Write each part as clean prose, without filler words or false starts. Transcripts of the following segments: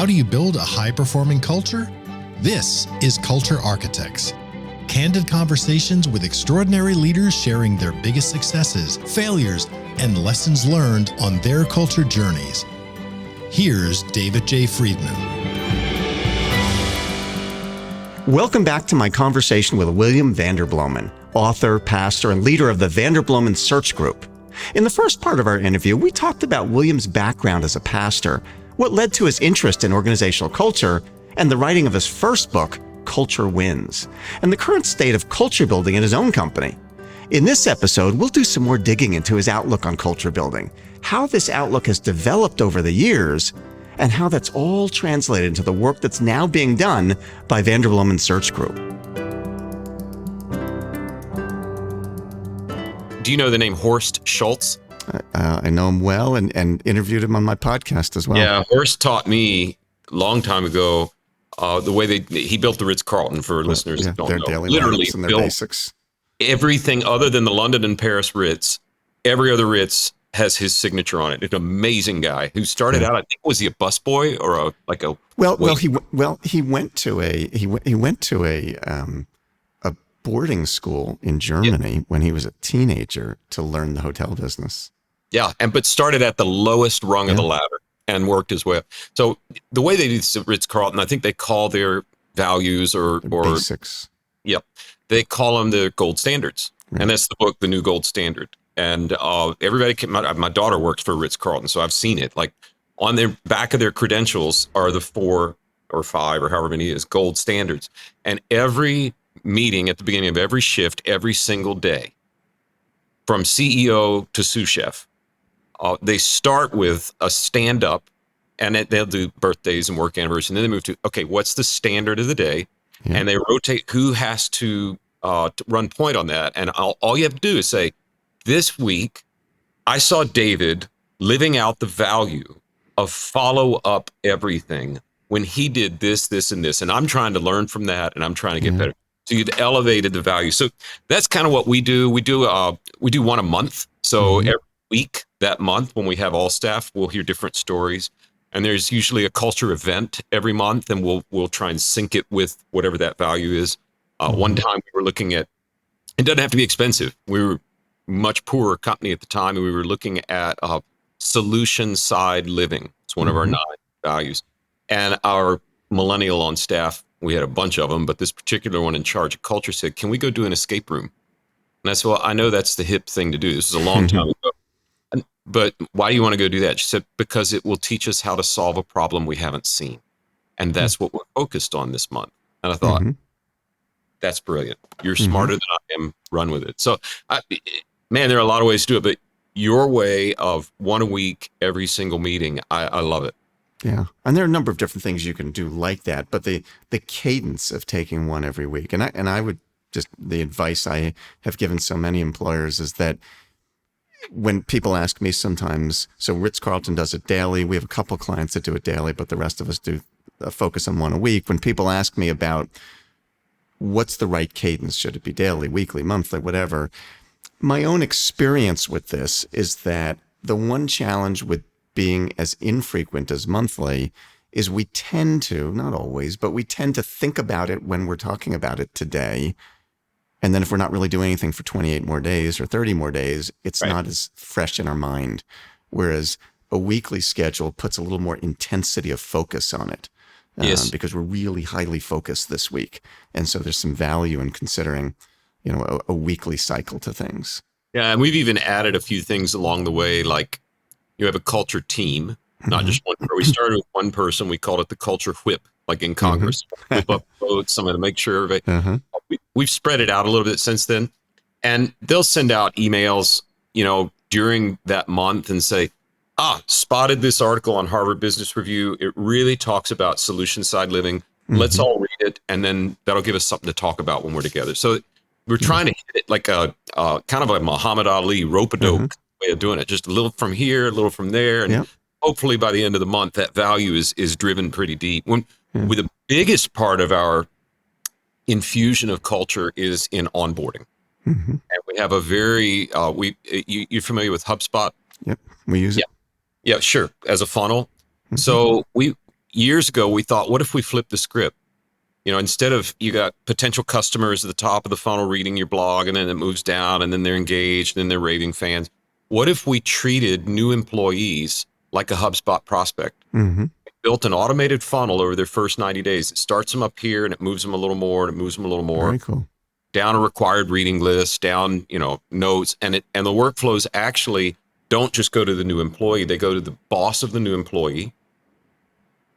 How do you build a high-performing culture? This is Culture Architects. Candid conversations with extraordinary leaders sharing their biggest successes, failures, and lessons learned on their culture journeys. Here's David J. Friedman. Welcome back to my conversation with William Vanderbloemen, author, pastor, and leader of the Vanderbloemen Search Group. In the first part of our interview, we talked about William's background as a pastor, what led to his interest in organizational culture, and the writing of his first book, Culture Wins, and the current state of culture building in his own company. In this episode, we'll do some more digging into his outlook on culture building, how this outlook has developed over the years, and how that's all translated into the work that's now being done by Vanderbloemen Search Group. Do you know the name Horst Schulze? I know him well and interviewed him on my podcast as well. Yeah, Horst taught me a long time ago the way he built the Ritz-Carlton for listeners that don't their know. daily Literally and their built basics. Everything other than the London and Paris Ritz. Every other Ritz has his signature on it. An amazing guy who started out. I think was he a busboy or he went to a boarding school in Germany when he was a teenager to learn the hotel business. Yeah, but started at the lowest rung of the ladder and worked his way up. So the way they do this at Ritz-Carlton, I think they call their values or basics. Yep, they call them the gold standards, and that's the book, The New Gold Standard. And everybody, my daughter works for Ritz-Carlton, so I've seen it. Like on their back of their credentials are the 4 or 5 or however many it is gold standards, and every meeting at the beginning of every shift, every single day, from CEO to sous chef, they start with a stand-up, and they'll do birthdays and work anniversaries, and then they move to, okay, what's the standard of the day? Yeah. And they rotate who has to run point on that. And all you have to do is say, this week, I saw David living out the value of follow up everything when he did this, this, and this. And I'm trying to learn from that, and I'm trying to get better. So you've elevated the value. So that's kind of what we do. We do one a month. So every week that month, when we have all staff, we'll hear different stories. And there's usually a culture event every month, and we'll try and sync it with whatever that value is. One time we were looking at, it doesn't have to be expensive. We were much poorer company at the time, and we were looking at solution side living. It's one of our 9 values. And our millennial on staff, we had a bunch of them, but this particular one in charge of culture said, can we go do an escape room? And I said, well, I know that's the hip thing to do. This is a long time ago. But why do you want to go do that? She said, because it will teach us how to solve a problem we haven't seen. And that's what we're focused on this month. And I thought, that's brilliant. You're smarter than I am. Run with it. So, man, there are a lot of ways to do it, but your way of one a week, every single meeting, I love it. Yeah. And there are a number of different things you can do like that, but the cadence of taking one every week. And I would just, the advice I have given so many employers is that when people ask me sometimes, so Ritz-Carlton does it daily. We have a couple clients that do it daily, but the rest of us do focus on one a week. When people ask me about what's the right cadence, should it be daily, weekly, monthly, whatever, my own experience with this is that the one challenge with being as infrequent as monthly is we tend to, not always, but we tend to think about it when we're talking about it today. And then if we're not really doing anything for 28 more days or 30 more days, it's not as fresh in our mind. Whereas a weekly schedule puts a little more intensity of focus on it. Because we're really highly focused this week. And so there's some value in considering, a weekly cycle to things. Yeah. And we've even added a few things along the way, like you have a culture team, not just one. We started with one person. We called it the culture whip, like in Congress. Whip up votes, somebody to make sure we've spread it out a little bit since then. And they'll send out emails, during that month and say, spotted this article on Harvard Business Review. It really talks about solution side living. Let's all read it. And then that'll give us something to talk about when we're together. So we're trying to hit it like a kind of a Muhammad Ali rope-a-dope way of doing it. Just a little from here, a little from there. And hopefully by the end of the month, that value is driven pretty deep. With the biggest part of our infusion of culture is in onboarding. And we have a very, you're familiar with HubSpot? Yep, we use it. Yeah, sure. As a funnel. So years ago, we thought, what if we flip the script? Instead of you got potential customers at the top of the funnel reading your blog, and then it moves down, and then they're engaged, and then they're raving fans. What if we treated new employees like a HubSpot prospect? Mm-hmm. Built an automated funnel over their first 90 days. It starts them up here, and it moves them a little more, and it moves them a little more. Very cool. Down a required reading list, down, notes, and the workflows actually don't just go to the new employee. They go to the boss of the new employee.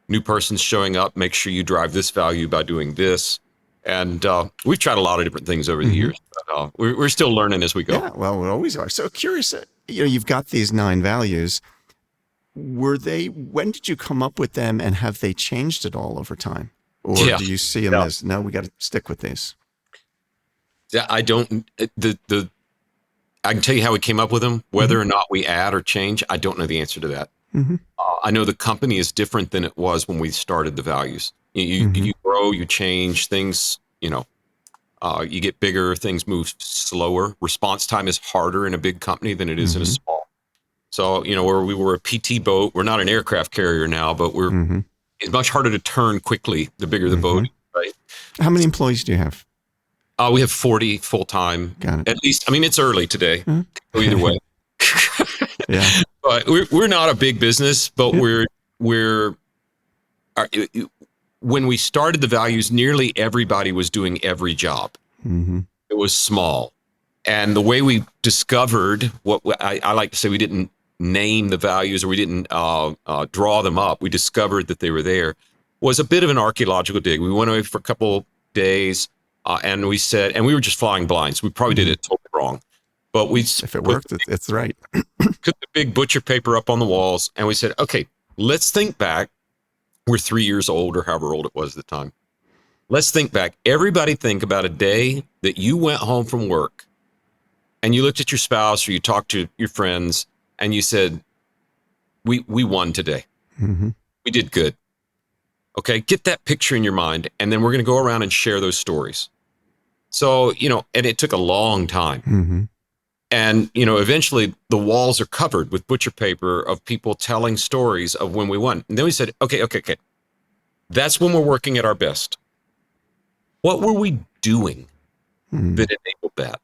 New person's showing up, make sure you drive this value by doing this. And we've tried a lot of different things over the years, but we're still learning as we go. Yeah, well, we always are. So curious, you've got these 9 values. When did you come up with them, and have they changed at all over time? Or do you see them as, no, we got to stick with these? Yeah, I don't, I can tell you how we came up with them. Whether or not we add or change, I don't know the answer to that. Mm-hmm. I know the company is different than it was when we started the values. You grow, you change things, you get bigger, things move slower. Response time is harder in a big company than it is in a small. So, where we were a PT boat, we're not an aircraft carrier now, but it's much harder to turn quickly the bigger the boat, right? How many employees do you have? We have 40 full-time. Got it. At least, it's early today. Go either way. Yeah. But we're not a big business, but when we started the values, nearly everybody was doing every job. Mm-hmm. It was small. And the way we discovered what I like to say, we didn't name the values, or we didn't draw them up. We discovered that they were there, was a bit of an archaeological dig. We went away for a couple days and we said, and we were just flying blind. So we probably did it totally wrong. But if it worked, it's right. Put the big butcher paper up on the walls, and we said, okay, let's think back. We're 3 years old, or however old it was at the time. Let's think back. Everybody think about a day that you went home from work and you looked at your spouse, or you talked to your friends, and you said, we won today. Mm-hmm. We did good. Okay, get that picture in your mind, and then we're going to go around and share those stories. So, and it took a long time. Mm-hmm. And, eventually the walls are covered with butcher paper of people telling stories of when we won. And then we said, okay. That's when we're working at our best. What were we doing that enabled that?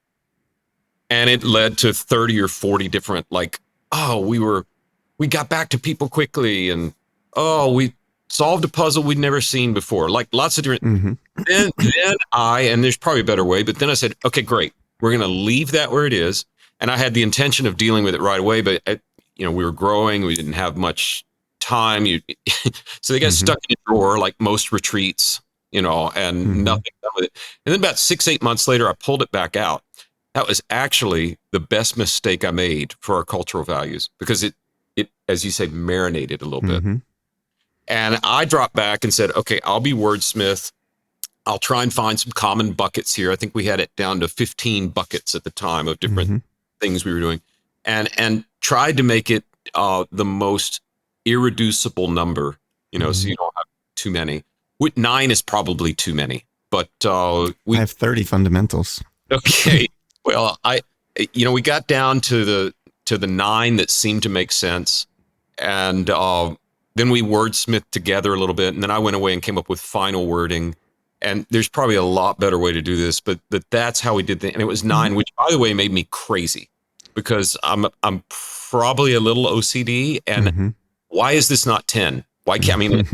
And it led to 30 or 40 different, we got back to people quickly, and, we solved a puzzle we'd never seen before. Like lots of different, then and there's probably a better way, but then I said, okay, great. We're going to leave that where it is. And I had the intention of dealing with it right away, but we were growing. We didn't have much time. So they got stuck in a drawer, like most retreats, and nothing done with it. And then about 6-8 months later, I pulled it back out. That was actually the best mistake I made for our cultural values, because it, as you say, marinated a little bit. And I dropped back and said, okay, I'll be wordsmith. I'll try and find some common buckets here. I think we had it down to 15 buckets at the time of different things we were doing, and tried to make it the most irreducible number, so you don't have too many. 9 is probably too many, but I have 30 fundamentals. Okay. Well, we got down to the 9 that seemed to make sense. And then we wordsmithed together a little bit, and then I went away and came up with final wording. And there's probably a lot better way to do this, but that's how we did it. And it was 9, which, by the way, made me crazy, because I'm probably a little OCD. And why is this not 10? Why can't even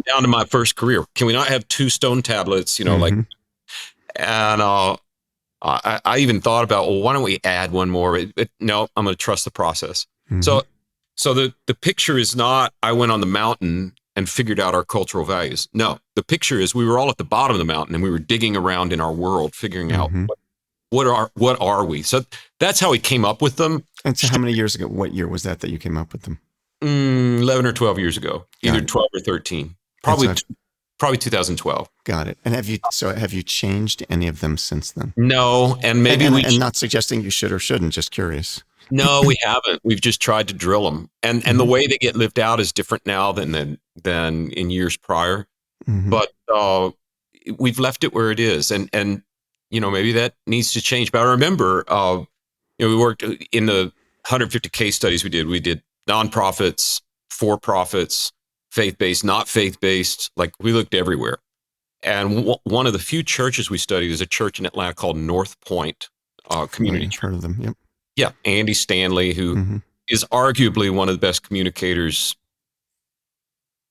down to my first career? Can we not have 2 stone tablets? And I even thought about, well, why don't we add one more? No, I'm going to trust the process. So the picture is not, I went on the mountain and figured out our cultural values. No, the picture is we were all at the bottom of the mountain, and we were digging around in our world, figuring out what are we. So that's how we came up with them. And so how many years ago, what year was that you came up with them? 11 or 12 years ago, either 12 or 13, probably 2012. Got it. And have you changed any of them since then? No. And maybe and not suggesting you should or shouldn't, just curious. No, we haven't. We've just tried to drill them. And the way they get lived out is different now than in years prior. But we've left it where it is. And maybe that needs to change. But I remember, we worked in the 150 case studies we did. We did nonprofits, for-profits, faith-based, not faith-based. Like we looked everywhere. And one of the few churches we studied is a church in Atlanta called North Point Community I've Church. heard of them. Yep. Yeah, Andy Stanley, who is arguably one of the best communicators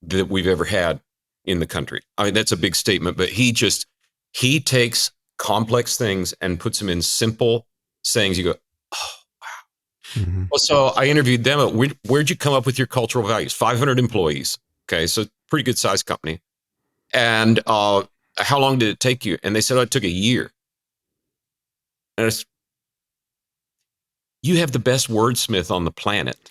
that we've ever had in the country. I mean, that's a big statement, but he takes complex things and puts them in simple sayings. You go, oh, wow. Well, so I interviewed them. Where'd you come up with your cultural values? 500 employees. Okay, so pretty good sized company. And how long did it take you? And they said, it took a year. And you have the best wordsmith on the planet.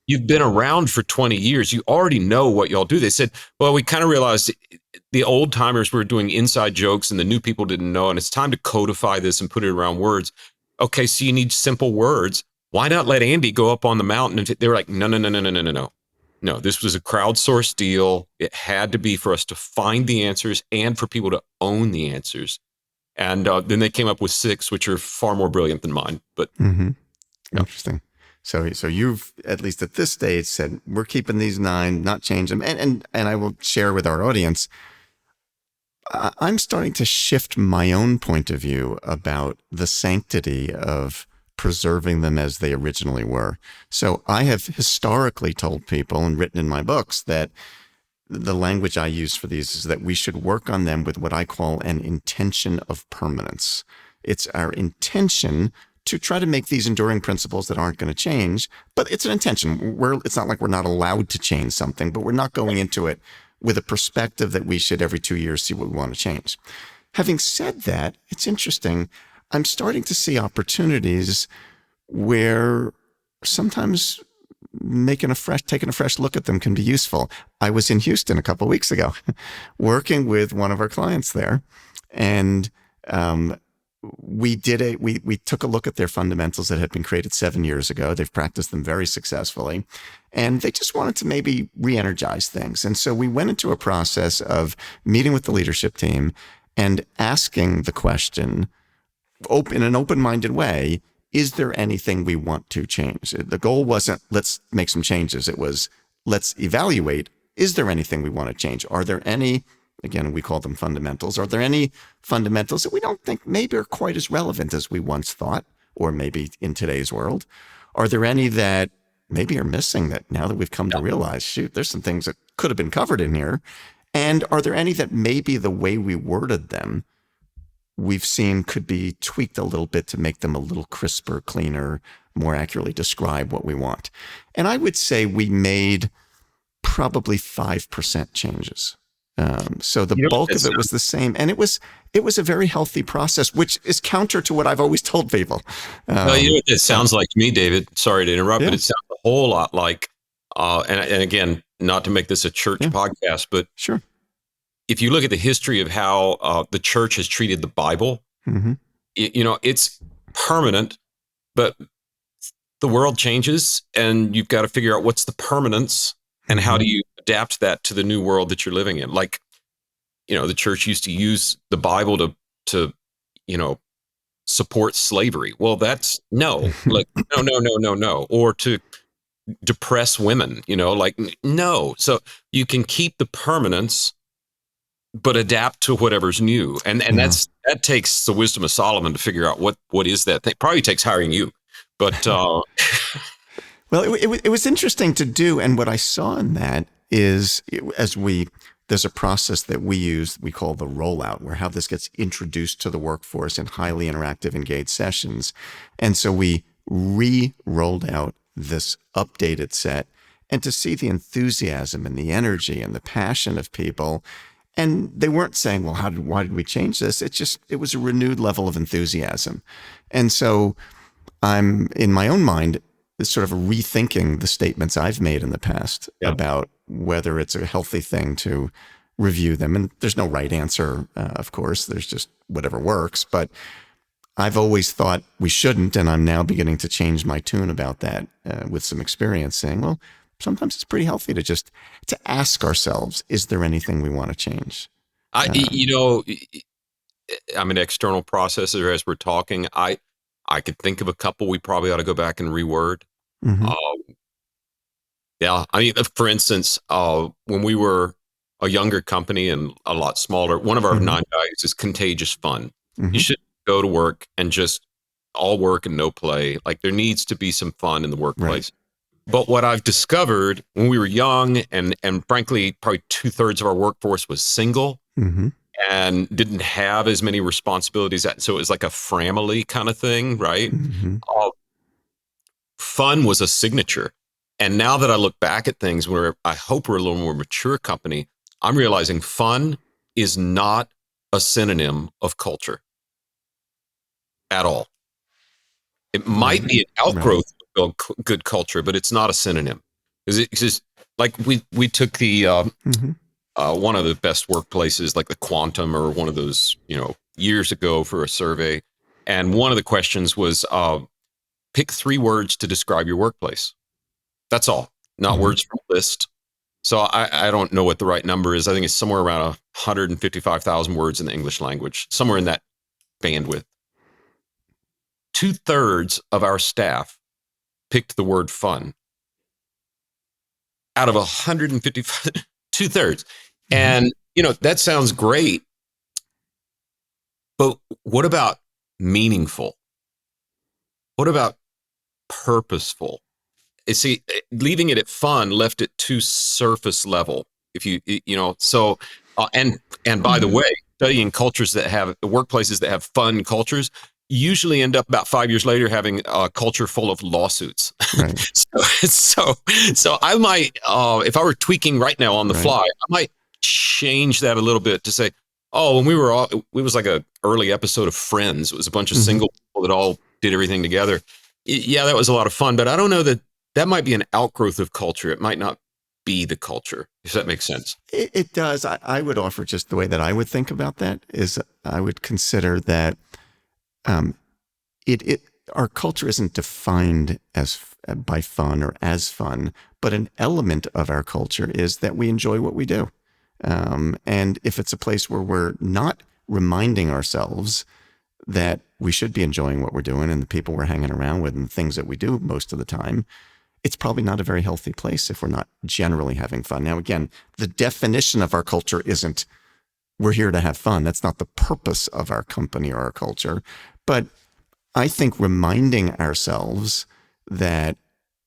You've been around for 20 years. You already know what y'all do. They said, well, we kind of realized the old timers were doing inside jokes and the new people didn't know. And it's time to codify this and put it around words. Okay, so you need simple words. Why not let Andy go up on the mountain? And they were like, no. No, this was a crowdsourced deal. It had to be for us to find the answers and for people to own the answers. And then they came up with 6, which are far more brilliant than mine. But Interesting. So you've, at least at this stage, said we're keeping these 9, not change them. And I will share with our audience, I'm starting to shift my own point of view about the sanctity of preserving them as they originally were. So I have historically told people and written in my books that the language I use for these is that we should work on them with what I call an intention of permanence. It's our intention to try to make these enduring principles that aren't going to change, but it's an intention. It's not like we're not allowed to change something, but we're not going into it with a perspective that we should every 2 years see what we want to change. Having said that, it's interesting. I'm starting to see opportunities where sometimes taking a fresh look at them can be useful. I was in Houston a couple of weeks ago working with one of our clients there, and we took a look at their fundamentals that had been created 7 years ago. They've practiced them very successfully, and they just wanted to maybe re-energize things. And so we went into a process of meeting with the leadership team and asking the question, in an open-minded way, is there anything we want to change? The goal wasn't, let's make some changes. It was, let's evaluate, is there anything we want to change? Are there any, again, we call them fundamentals, are there any fundamentals that we don't think maybe are quite as relevant as we once thought, or maybe in today's world? Are there any that maybe are missing that now that we've come to realize, shoot, there's some things that could have been covered in here? And are there any that maybe the way we worded them we've seen could be tweaked a little bit to make them a little crisper, cleaner, more accurately describe what we want? And I would say we made probably 5% changes. So the bulk of it was the same. And it was a very healthy process, which is counter to what I've always told people. Well, it sounds like to me, David, sorry to interrupt, but it sounds a whole lot like, and again, not to make this a church podcast, but sure. If you look at the history of how the church has treated the Bible, it's permanent, but the world changes and you've got to figure out what's the permanence and how do you adapt that to the new world that you're living in. Like, the church used to use the Bible to support slavery. Well, that's no, or to depress women, no. So you can keep the permanence, but adapt to whatever's new. And that takes the wisdom of Solomon to figure out what is that thing. Probably takes hiring you, but well, it was interesting to do. And what I saw in that is there's a process that we use, we call the rollout, where how this gets introduced to the workforce in highly interactive, engaged sessions. And so we rolled out this updated set, and to see the enthusiasm and the energy and the passion of people. And they weren't saying, well, why did we change this? It was a renewed level of enthusiasm. And so I'm, in my own mind, sort of rethinking the statements I've made in the past about whether it's a healthy thing to review them. And there's no right answer, of course. There's just whatever works. But I've always thought we shouldn't, and I'm now beginning to change my tune about that with some experience, saying, well, sometimes it's pretty healthy to ask ourselves, is there anything we want to change? I'm an external processor as we're talking. I could think of a couple we probably ought to go back and reword. Yeah. I mean, for instance, when we were a younger company and a lot smaller, one of our Mm-hmm. 9 values is contagious fun. You Mm-hmm. should go to work and just all work and no play. Like there needs to be some fun in the Right. workplace. But what I've discovered when we were young and frankly, probably 2/3 of our workforce was single Mm-hmm. and didn't have as many responsibilities. So it was like a family kind of thing, right? Mm-hmm. Uh, Fun was a signature. And now that I look back at things where I hope we're a little more mature company, I'm realizing fun is not a synonym of culture at all. It might Right. be an Right. outgrowth of good culture, but it's not a synonym. It's just like we took the Mm-hmm. one of the best workplaces, like the Quantum or one of those, years ago for a survey, and one of the questions was pick 3 words to describe your workplace. That's all, not Mm-hmm. words from a list. So I don't know what the right number is. I think it's somewhere around 155,000 words in the English language, somewhere in that bandwidth. 2/3 of our staff picked the word fun out of 155, 2/3. Mm-hmm. And, that sounds great, but what about meaningful? What about purposeful? See, leaving it at fun left it too surface level. If so, and by the Mm-hmm. way, studying cultures that have workplaces that have fun cultures usually end up about 5 years later having a culture full of lawsuits. Right. so I might, if I were tweaking right now on the Right. fly, I might change that a little bit to say, oh, when we were all, it was like a early episode of Friends. It was a bunch of Mm-hmm. single people that all did everything together. Yeah, that was a lot of fun, but I don't know that might be an outgrowth of culture. It might not be the culture, if that makes sense. It does. I would offer just the way that I would think about that is I would consider that um, it our culture isn't defined as by fun or as fun, but an element of our culture is that we enjoy what we do. And if it's a place where we're not reminding ourselves that we should be enjoying what we're doing and the people we're hanging around with and the things that we do most of the time, it's probably not a very healthy place if we're not generally having fun. Now, again, the definition of our culture isn't we're here to have fun. That's not the purpose of our company or our culture. But I think reminding ourselves that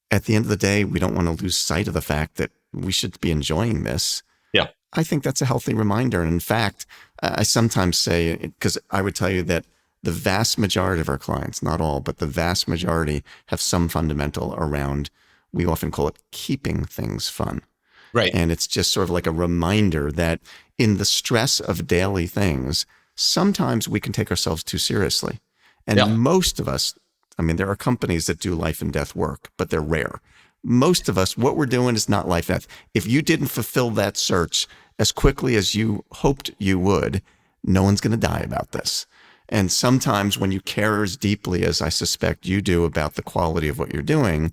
at the end of the day, we don't want to lose sight of the fact that we should be enjoying this. Yeah. I think that's a healthy reminder. And in fact, I sometimes say, because I would tell you that the vast majority of our clients, not all, but the vast majority have some fundamental around, we often call it keeping things fun. Right. And it's just sort of like a reminder that in the stress of daily things, sometimes we can take ourselves too seriously. And most of us, I mean, there are companies that do life and death work, but they're rare. Most of us, what we're doing is not life and death. If you didn't fulfill that search as quickly as you hoped you would, no one's going to die about this. And sometimes when you care as deeply as I suspect you do about the quality of what you're doing,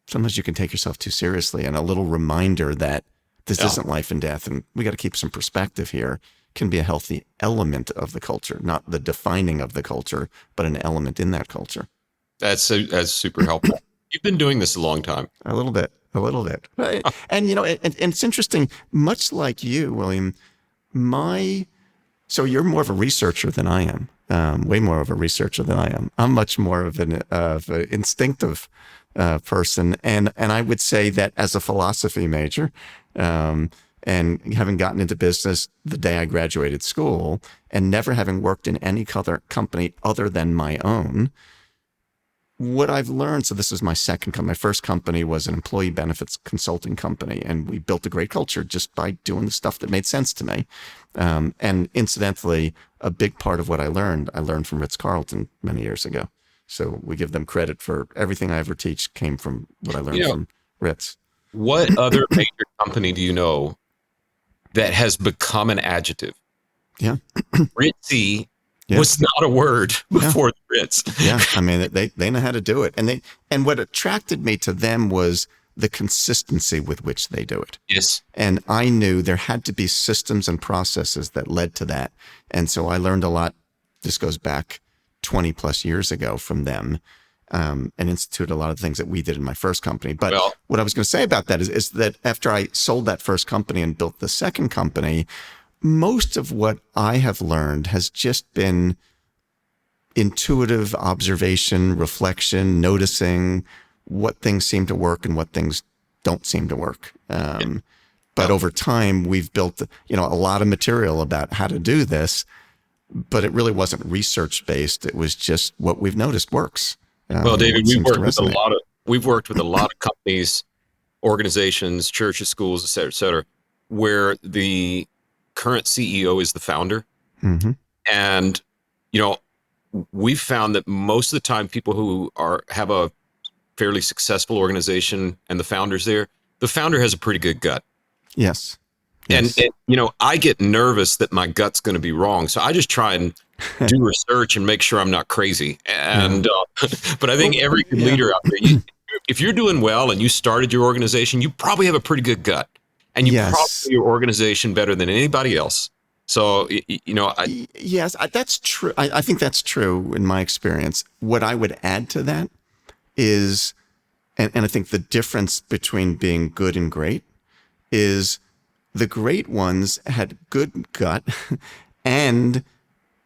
sometimes you can take yourself too seriously. And a little reminder that this isn't life and death, and we got to keep some perspective here, can be a healthy element of the culture, not the defining of the culture, but an element in that culture. That's super helpful. You've been doing this a long time. A little bit. And, and it's interesting, much like you, William, so you're more of a researcher than I am, way more of a researcher than I am. I'm much more of an instinctive person. And I would say that as a philosophy major, and having gotten into business the day I graduated school and never having worked in any other company other than my own, what I've learned, so this is my second company. My first company was an employee benefits consulting company, and we built a great culture just by doing the stuff that made sense to me. And incidentally, a big part of what I learned from Ritz-Carlton many years ago. So we give them credit for everything I ever teach came from what I learned from Ritz. What other major company do you know that has become an adjective? Yeah. Ritzy was not a word before the Ritz. Yeah. I mean, they know how to do it. And what attracted me to them was the consistency with which they do it. Yes. And I knew there had to be systems and processes that led to that. And so I learned a lot. This goes back 20 plus years ago from them. and instituted a lot of things that we did in my first company. But Well, what I was going to say about that is that after I sold that first company and built the second company, most of what I have learned has just been intuitive observation, reflection, noticing what things seem to work and what things don't seem to work. But over time, we've built, a lot of material about how to do this, but it really wasn't research based. It was just what we've noticed works. well, David, Seems to resonate. we've worked with a lot of companies, organizations, churches, schools, et cetera, where the current CEO is the founder. Mm-hmm. And, we've found that most of the time people who have a fairly successful organization and the founder's there, the founder has a pretty good gut. Yes. And I get nervous that my gut's going to be wrong. So I just try and do research and make sure I'm not crazy. And, but I think every good leader out there, if you're doing well and you started your organization, you probably have a pretty good gut, and you probably know your organization better than anybody else. So, yes, that's true. I think that's true in my experience. What I would add to that is, and I think the difference between being good and great is the great ones had good gut and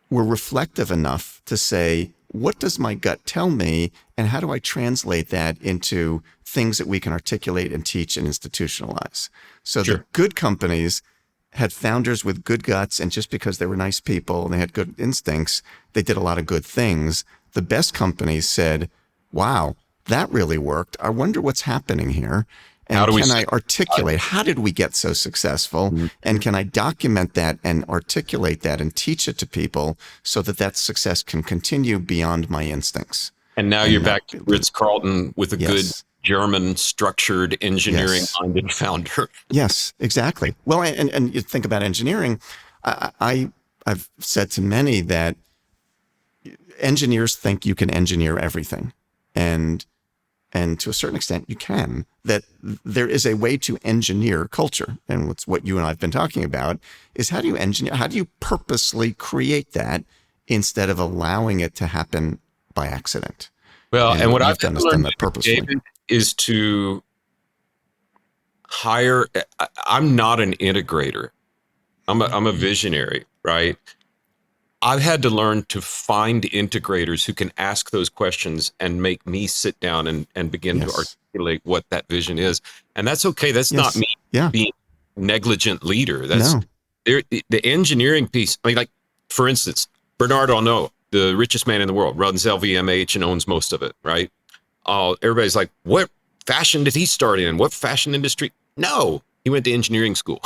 were reflective enough to say, what does my gut tell me? And how do I translate that into things that we can articulate and teach and institutionalize? So the good companies had founders with good guts, and just because they were nice people and they had good instincts, they did a lot of good things. The best companies said, wow, that really worked. I wonder what's happening here. And I articulate, how did we get so successful? Mm-hmm. And can I document that and articulate that and teach it to people so that success can continue beyond my instincts? And now you're back to Ritz-Carlton with a good German structured engineering-minded founder. Yes, exactly. Well, and you think about engineering, I've said to many that engineers think you can engineer everything. And to a certain extent, you can. That there is a way to engineer culture. And what you and I have been talking about is how do you purposely create that instead of allowing it to happen by accident? Well, and what I've done is done that purposely. David, is to hire. I'm not an integrator. I'm a visionary, right? I've had to learn to find integrators who can ask those questions and make me sit down and begin to articulate what that vision is. And that's okay. That's not me being negligent leader. That's the engineering piece. Like, for instance, Bernard Arnault, the richest man in the world, runs LVMH and owns most of it, right? Everybody's like, what fashion did he start in? What fashion industry? No, he went to engineering school.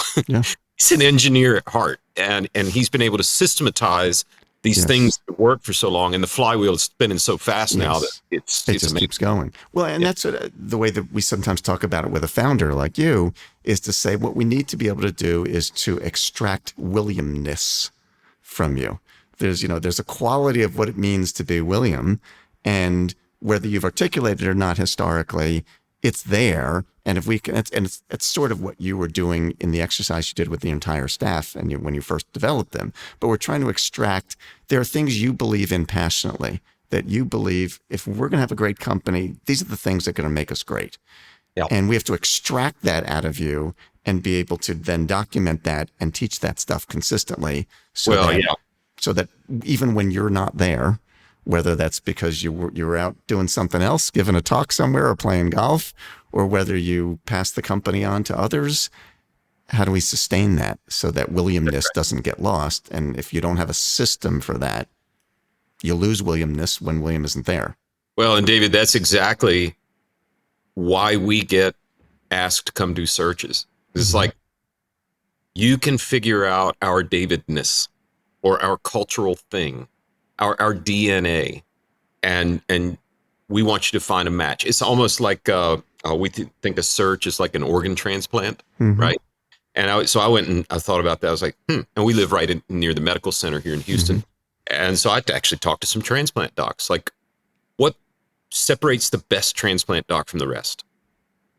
He's an engineer at heart, and he's been able to systematize these things that work for so long, and the flywheel is spinning so fast now that it just amazing. Keeps going. Well, and that's the way that we sometimes talk about it with a founder like you, is to say what we need to be able to do is to extract Williamness from you. There's a quality of what it means to be William, and whether you've articulated it or not historically, it's there. And if we can, it's sort of what you were doing in the exercise you did with the entire staff and when you first developed them. But we're trying to extract, there are things you believe in passionately, that you believe if we're going to have a great company, these are the things that are going to make us great. Yep. And we have to extract that out of you and be able to then document that and teach that stuff consistently. So that even when you're not there, whether that's because you were out doing something else, giving a talk somewhere or playing golf, or whether you pass the company on to others, how do we sustain that so that Williamness doesn't get lost? And if you don't have a system for that, you lose Williamness when William isn't there. Well, and David, that's exactly why we get asked to come do searches. It's like, you can figure out our Davidness or our cultural thing, our DNA, and we want you to find a match. It's almost like we think a search is like an organ transplant, right? And so I went and I thought about that. I was like, and we live right near the medical center here in Houston. And so I had to actually talk to some transplant docs, like what separates the best transplant doc from the rest?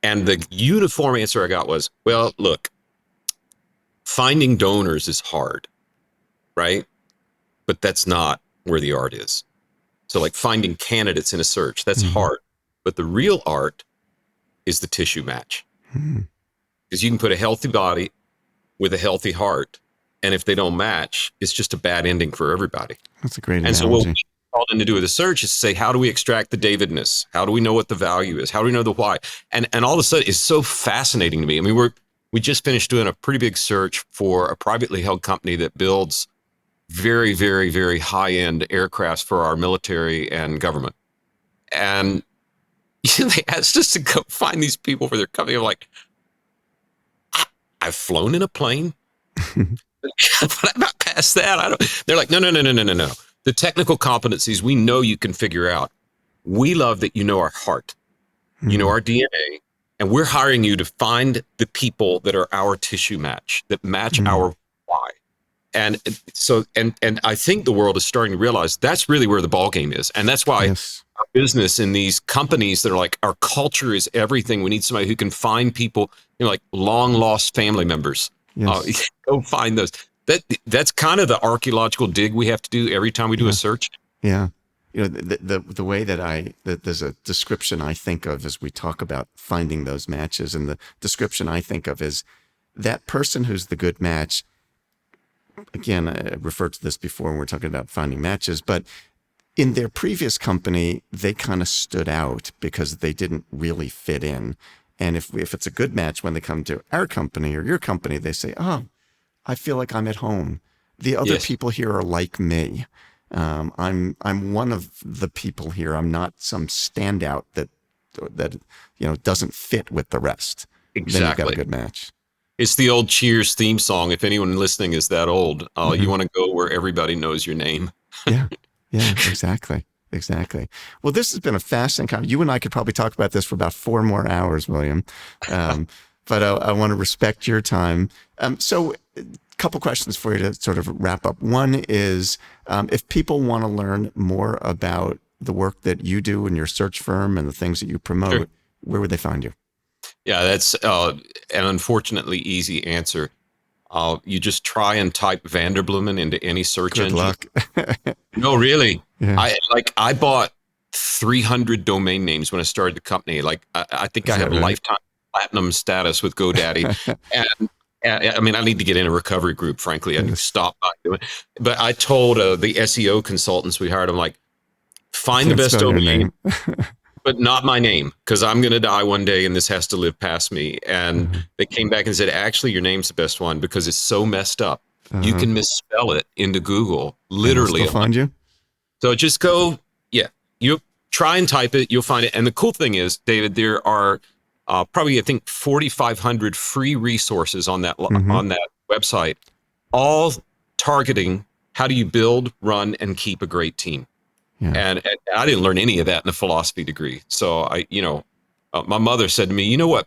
And the uniform answer I got was, well, look, finding donors is hard, right? But that's not where the art is. So like finding candidates in a search, that's hard. But the real art is the tissue match. Because you can put a healthy body with a healthy heart, and if they don't match, it's just a bad ending for everybody. That's a great And analogy. so what we called in to do with the search is to say, how do we extract the Davidness? How do we know what the value is? How do we know the why? And all of a sudden, it's so fascinating to me. I mean, we just finished doing a pretty big search for a privately held company that builds very, very, very high-end aircrafts for our military and government. And they asked us to go find these people for their company. I'm like, I've flown in a plane, but I'm not past that. They're like, no. The technical competencies we know you can figure out. We love that you know our heart, you know our DNA, and we're hiring you to find the people that are our tissue match, that match our why. And so, and I think the world is starting to realize that's really where the ball game is, and that's why our business in these companies that are like, our culture is everything. We need somebody who can find people, like long lost family members. Go find those. That's kind of the archaeological dig we have to do every time we do a search. Yeah. The way that there's a description I think of as we talk about finding those matches, and the description I think of is that person who's the good match. Again, I referred to this before when we're talking about finding matches, but in their previous company, they kind of stood out because they didn't really fit in. And if it's a good match, when they come to our company or your company, they say, oh, I feel like I'm at home. The other people here are like me. I'm one of the people here. I'm not some standout that doesn't fit with the rest. Exactly. Then you've got a good match. It's the old Cheers theme song. If anyone listening is that old, you want to go where everybody knows your name. Yeah, exactly. Well, this has been a fascinating conversation. You and I could probably talk about this for about 4 more hours, William. But I want to respect your time. So a couple questions for you to sort of wrap up. One is, if people want to learn more about the work that you do in your search firm and the things that you promote, where would they find you? Yeah, that's an unfortunately easy answer. You just try and type Vanderbloemen into any search engine. Good luck. No, really. Yeah. I bought 300 domain names when I started the company. Like I think I have lifetime platinum status with GoDaddy. And I mean, I need to get in a recovery group, frankly. I need to stop doing it. But I told the SEO consultants we hired, I'm like, find the best domain, but not my name, because I'm going to die one day and this has to live past me. And they came back and said, actually, your name's the best one because it's so messed up. You can misspell it into Google, literally. Still find you? So just go, you try and type it, you'll find it. And the cool thing is, David, there are probably, I think, 4,500 free resources on that on that website, all targeting how do you build, run, and keep a great team. Yeah. And I didn't learn any of that in a philosophy degree. So my mother said to me, you know what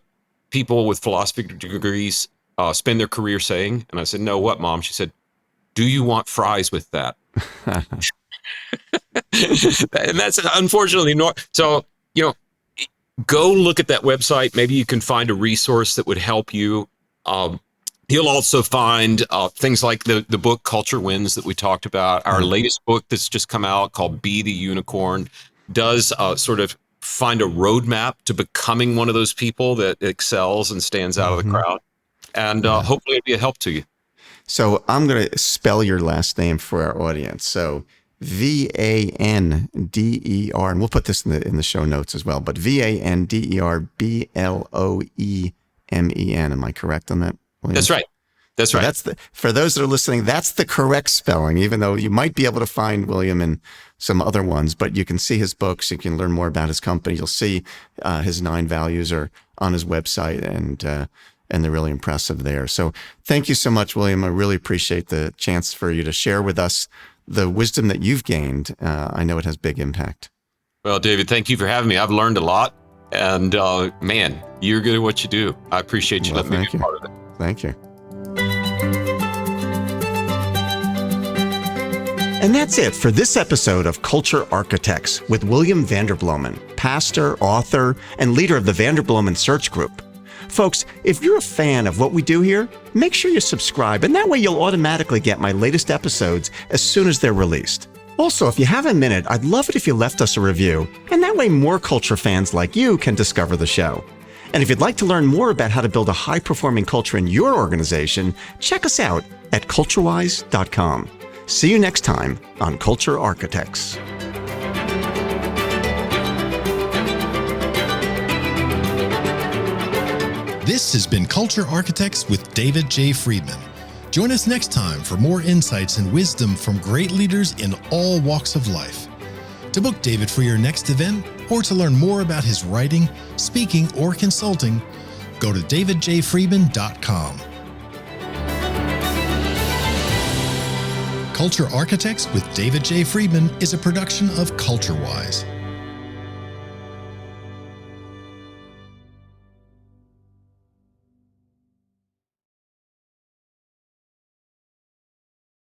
people with philosophy degrees spend their career saying? And I said, no, what, Mom? She said, do you want fries with that? And that's unfortunately not. So, go look at that website. Maybe you can find a resource that would help you. You'll also find things like the book Culture Wins that we talked about. Our latest book that's just come out called Be the Unicorn does sort of find a roadmap to becoming one of those people that excels and stands out of the crowd. And hopefully it'll be a help to you. So I'm going to spell your last name for our audience. So Vanderbloemen, and we'll put this in the show notes as well, but Vanderbloemen. Am I correct on that, William? That's right. That's right. For those that are listening, that's the correct spelling, even though you might be able to find William in some other ones, but you can see his books. You can learn more about his company. You'll see his 9 values are on his website, and they're really impressive there. So thank you so much, William. I really appreciate the chance for you to share with us the wisdom that you've gained. I know it has big impact. Well, David, thank you for having me. I've learned a lot, and man, you're good at what you do. I appreciate you letting me be part of it. Thank you. And that's it for this episode of Culture Architects with William Vanderbloemen, pastor, author, and leader of the Vanderbloemen Search Group. Folks, if you're a fan of what we do here, make sure you subscribe, and that way you'll automatically get my latest episodes as soon as they're released. Also, if you have a minute, I'd love it if you left us a review, and that way more culture fans like you can discover the show. And if you'd like to learn more about how to build a high-performing culture in your organization, check us out at CultureWise.com. See you next time on Culture Architects. This has been Culture Architects with David J. Friedman. Join us next time for more insights and wisdom from great leaders in all walks of life. To book David for your next event or to learn more about his writing, speaking, or consulting, go to davidjfriedman.com. Culture Architects with David J. Friedman is a production of CultureWise.